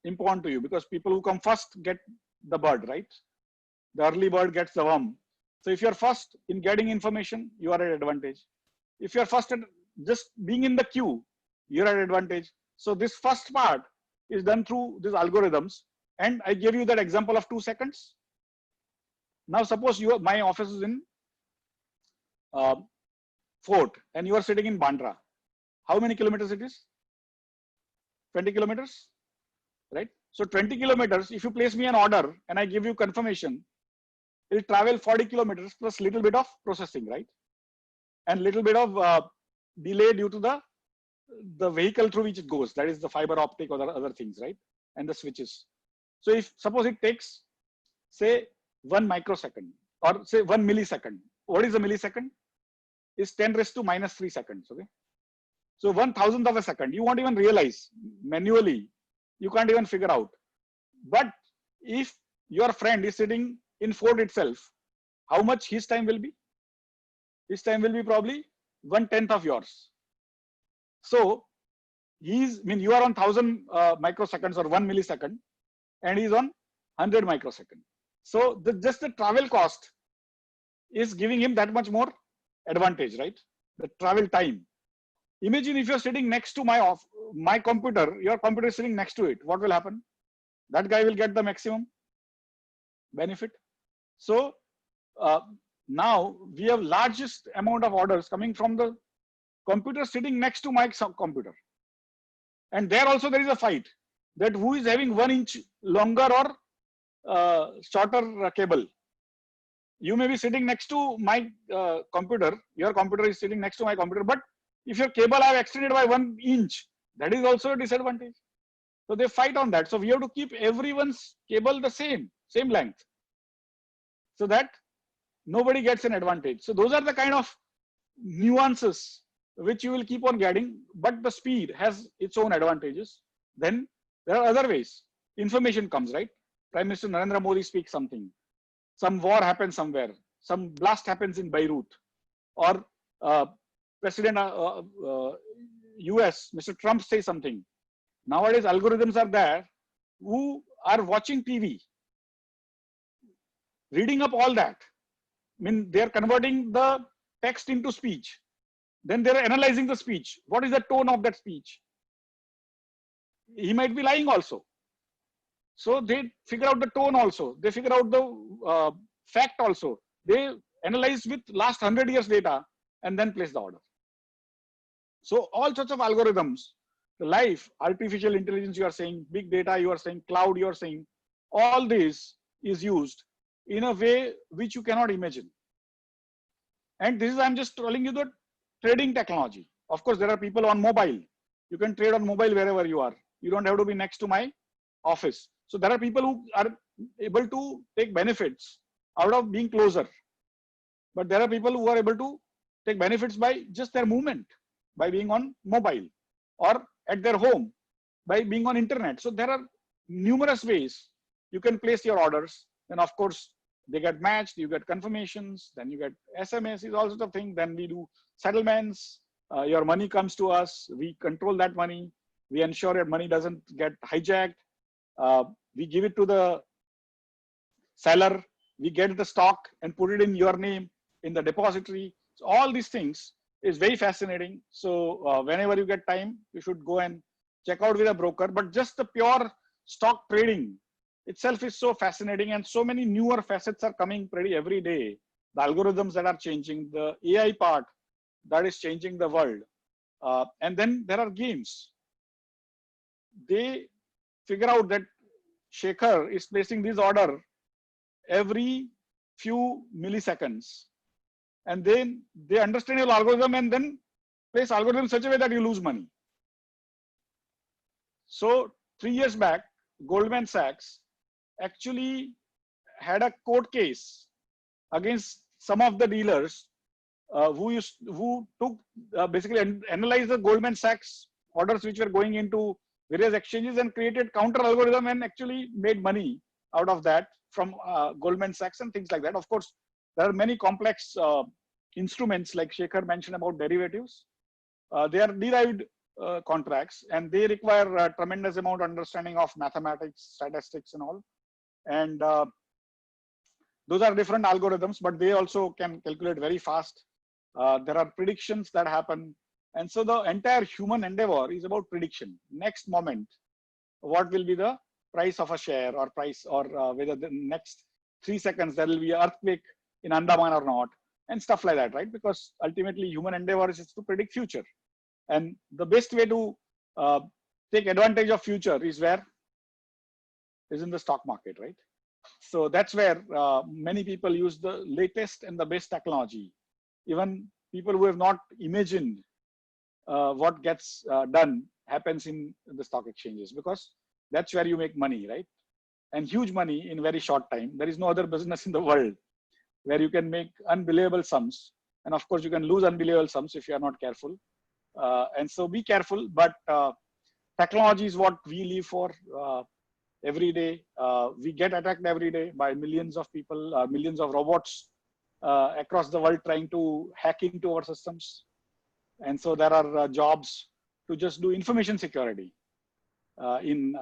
important to you, because people who come first get the bird, right? The early bird gets the worm. So if you're first in getting information, you are at advantage. If you're first at just being in the queue, you're at advantage. So this first part is done through these algorithms. And I gave you that example of 2 seconds. Now suppose my office is in Fort and you are sitting in Bandra. How many kilometers it is? 20 kilometers, right? So 20 kilometers, if you place me an order and I give you confirmation, it will travel 40 kilometers plus little bit of processing, right? And little bit of delay due to the vehicle through which it goes. That is the fiber optic or the other things, right? And the switches. So if suppose it takes, say, 1 microsecond or say 1 millisecond. What is a millisecond? Is 10 raised to minus 3 seconds, okay? So 1,000th of a second, you won't even realize manually, you can't even figure out. But if your friend is sitting in Ford itself, how much his time will be? His time will be probably 1/10 of yours. So you are on 1,000 microseconds or 1 millisecond, and he's on 100 microsecond. So just the travel cost is giving him that much more advantage, right? The travel time. Imagine if you're sitting next to my computer, your computer is sitting next to it. What will happen? That guy will get the maximum benefit. So now we have largest amount of orders coming from the computer sitting next to my computer. And there also there is a fight that who is having 1 inch longer or shorter cable. You may be sitting next to my computer, your computer is sitting next to my computer, but if your cable are extended by 1 inch, that is also a disadvantage. So they fight on that. So we have to keep everyone's cable the same length, so that nobody gets an advantage. So those are the kind of nuances which you will keep on getting, but the speed has its own advantages. Then there are other ways. Information comes, right? Prime Minister Narendra Modi speaks something. Some war happens somewhere. Some blast happens in Beirut. Or President US, Mr. Trump says something. Nowadays, algorithms are there who are watching TV, reading up all that. I mean, they are converting the text into speech. Then they are analyzing the speech. What is the tone of that speech? He might be lying also. So they figure out the tone also. They figure out the fact also. They analyze with last 100 years data and then place the order. So all sorts of algorithms, the life, artificial intelligence, you are saying, big data, you are saying, cloud, you are saying, all this is used in a way which you cannot imagine. And this is, I'm just telling you the trading technology. Of course, there are people on mobile. You can trade on mobile wherever you are. You don't have to be next to my office. So there are people who are able to take benefits out of being closer. But there are people who are able to take benefits by just their movement, by being on mobile or at their home, by being on internet. So there are numerous ways you can place your orders. And of course, they get matched, you get confirmations, then you get SMSs, all sorts of things. Then we do settlements. Your money comes to us. We control that money. We ensure your money doesn't get hijacked. We give it to the seller. We get the stock and put it in your name in the depository. So all these things is very fascinating. So whenever you get time, you should go and check out with a broker. But just the pure stock trading itself is so fascinating, and so many newer facets are coming pretty every day. The algorithms that are changing, the AI part that is changing the world. And then there are games. They figure out that Shekhar is placing this order every few milliseconds. And then they understand your algorithm and then place algorithm in such a way that you lose money. So 3 years back, Goldman Sachs actually had a court case against some of the dealers who took basically analyzed the Goldman Sachs orders which were going into various exchanges and created counter algorithm and actually made money out of that from Goldman Sachs and things like that. Of course, there are many complex instruments like Shekhar mentioned about derivatives. They are derived contracts, and they require a tremendous amount of understanding of mathematics, statistics and all. And those are different algorithms, but they also can calculate very fast. There are predictions that happen. And so the entire human endeavor is about prediction. Next moment, what will be the price of a share or price, or whether the next 3 seconds there will be an earthquake in Andaman or not, and stuff like that, right? Because ultimately human endeavor is to predict future. And the best way to take advantage of future is where? Is in the stock market, right? So that's where many people use the latest and the best technology. Even people who have not imagined what gets done happens in the stock exchanges, because that's where you make money, right? And huge money in very short time. There is no other business in the world where you can make unbelievable sums. And of course, you can lose unbelievable sums if you are not careful. And so be careful, but technology is what we live for every day. We get attacked every day by millions of people, millions of robots across the world trying to hack into our systems. And so there are jobs to just do information security in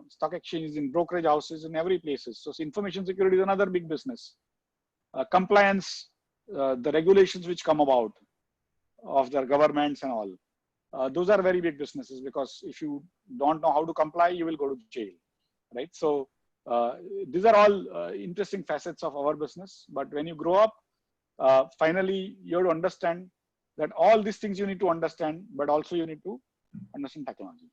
stock exchanges, in brokerage houses, in every places. So information security is another big business. Compliance, the regulations which come about of their governments and all, those are very big businesses, because if you don't know how to comply, you will go to jail, right? So these are all interesting facets of our business. But when you grow up, finally you have to understand that all these things you need to understand, but also you need to understand technology.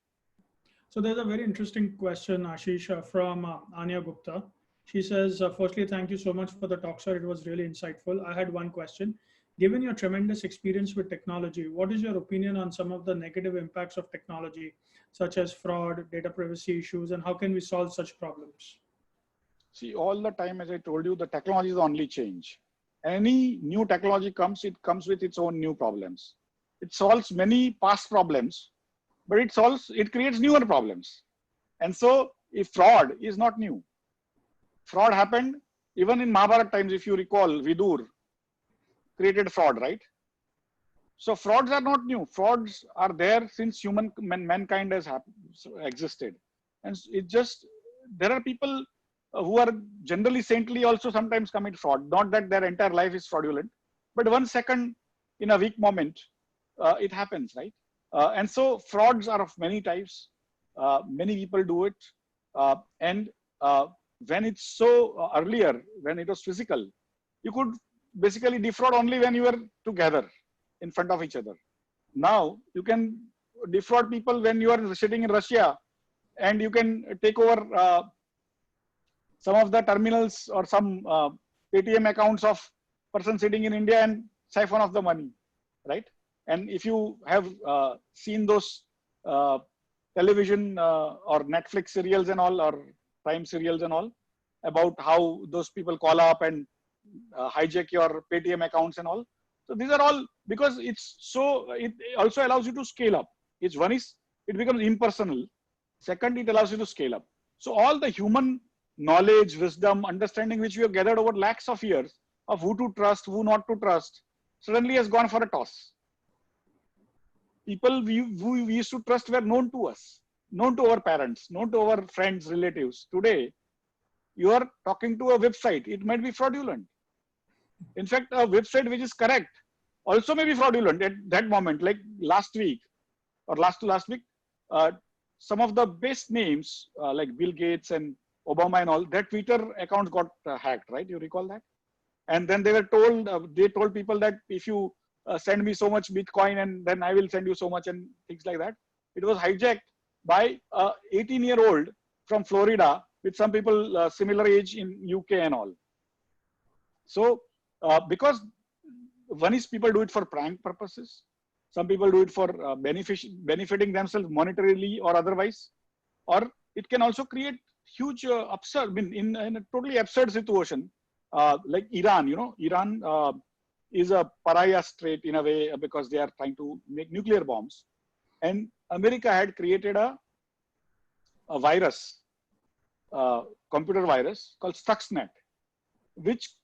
So there's a very interesting question, Ashish, from Anya Gupta. She says, firstly, thank you so much for the talk, sir. It was really insightful. I had one question. Given your tremendous experience with technology, what is your opinion on some of the negative impacts of technology, such as fraud, data privacy issues, and how can we solve such problems? See, all the time, as I told you, the technology is the only change. Any new technology comes, it comes with its own new problems. It solves many past problems, but it creates newer problems. And so if fraud is not new, fraud happened even in Mahabharata times. If you recall, Vidur created fraud, right? So frauds are not new. Frauds are there since mankind has existed. And it just, there are people who are generally saintly also sometimes commit fraud. Not that their entire life is fraudulent, but 1 second in a weak moment, it happens, right? And so frauds are of many types. Many people do it. And when it's so earlier, when it was physical, you could basically defraud only when you were together in front of each other. Now you can defraud people when you are sitting in Russia, and you can take over some of the terminals or some Paytm accounts of person sitting in India and siphon off the money, right? And if you have seen those television or Netflix serials and all, or Prime serials and all, about how those people call up and hijack your Paytm accounts and all. So these are all because it's so, it also allows you to scale up. It's one is, it becomes impersonal. Second, it allows you to scale up. So all the human knowledge, wisdom, understanding which we have gathered over lakhs of years of who to trust, who not to trust, suddenly has gone for a toss. People who we used to trust were known to us, known to our parents, known to our friends, relatives. Today, you are talking to a website. It might be fraudulent. In fact, a website which is correct also may be fraudulent at that moment. Like last week or last to last week, some of the best names like Bill Gates and Obama and all, their Twitter accounts got hacked, right? You recall that? And then they were told, they told people that if you send me so much Bitcoin and then I will send you so much and things like that. It was hijacked by a 18-year-old from Florida with some people similar age in UK and all. So because one is people do it for prank purposes. Some people do it for benefiting themselves monetarily or otherwise. Or it can also create huge absurd, I mean, in a totally absurd situation. Like Iran, you know, Iran is a pariah state in a way because they are trying to make nuclear bombs. And America had created a virus, computer virus called Stuxnet, which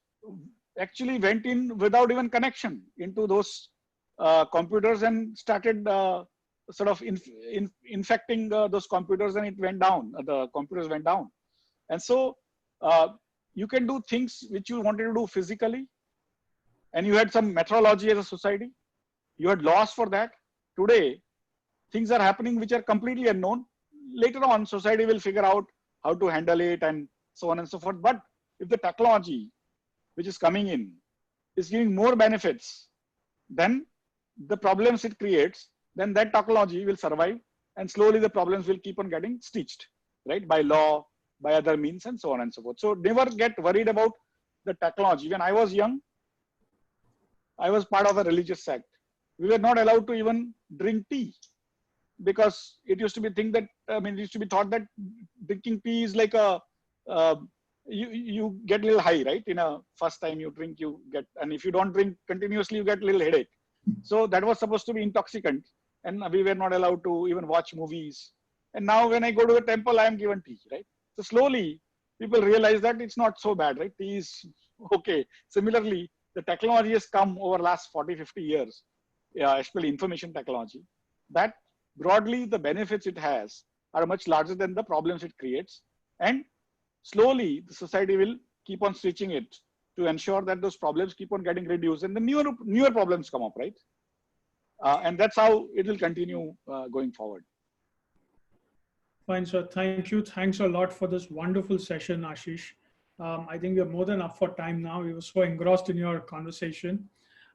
actually went in without even connection into those computers and started sort of infecting those computers, and it went down. The computers went down. And so you can do things which you wanted to do physically, and you had some methodology as a society. You had laws for that. Today, things are happening which are completely unknown. Later on, society will figure out how to handle it and so on and so forth. But if the technology which is coming in is giving more benefits than the problems it creates, then that technology will survive, and slowly the problems will keep on getting stitched, right? By law, by other means, and so on and so forth. So never get worried about the technology. When I was young, I was part of a religious sect. We were not allowed to even drink tea because it used to be it used to be thought that drinking tea is like a, you get a little high, right? In a first time you drink, you get, and if you don't drink continuously, you get a little headache. So that was supposed to be intoxicant, and we were not allowed to even watch movies. And now when I go to a temple, I am given tea, right? So slowly people realize that it's not so bad, right? Tea is okay. Similarly, the technology has come over last 40, 50 years, especially information technology, that broadly the benefits it has are much larger than the problems it creates. And slowly the society will keep on switching it to ensure that those problems keep on getting reduced and the newer problems come up, right? And that's how it will continue going forward. Fine, sir. Thank you. Thanks a lot for this wonderful session, Ashish. I think we are more than up for time now. We were so engrossed in your conversation,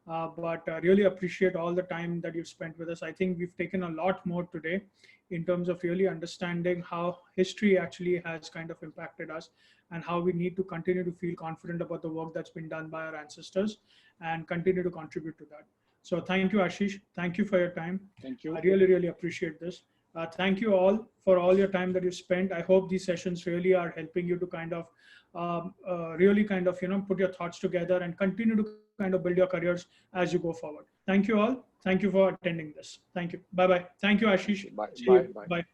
but I really appreciate all the time that you've spent with us. I think we've taken a lot more today in terms of really understanding how history actually has kind of impacted us and how we need to continue to feel confident about the work that's been done by our ancestors and continue to contribute to that. So thank you, Ashish. Thank you for your time. Thank you. I really, really appreciate this. Thank you all for all your time that you spent. I hope these sessions really are helping you to kind of really kind of, put your thoughts together and continue to kind of build your careers as you go forward. Thank you all. Thank you for attending this. Thank you. Bye-bye. Thank you, Ashish. Bye. Bye. Bye.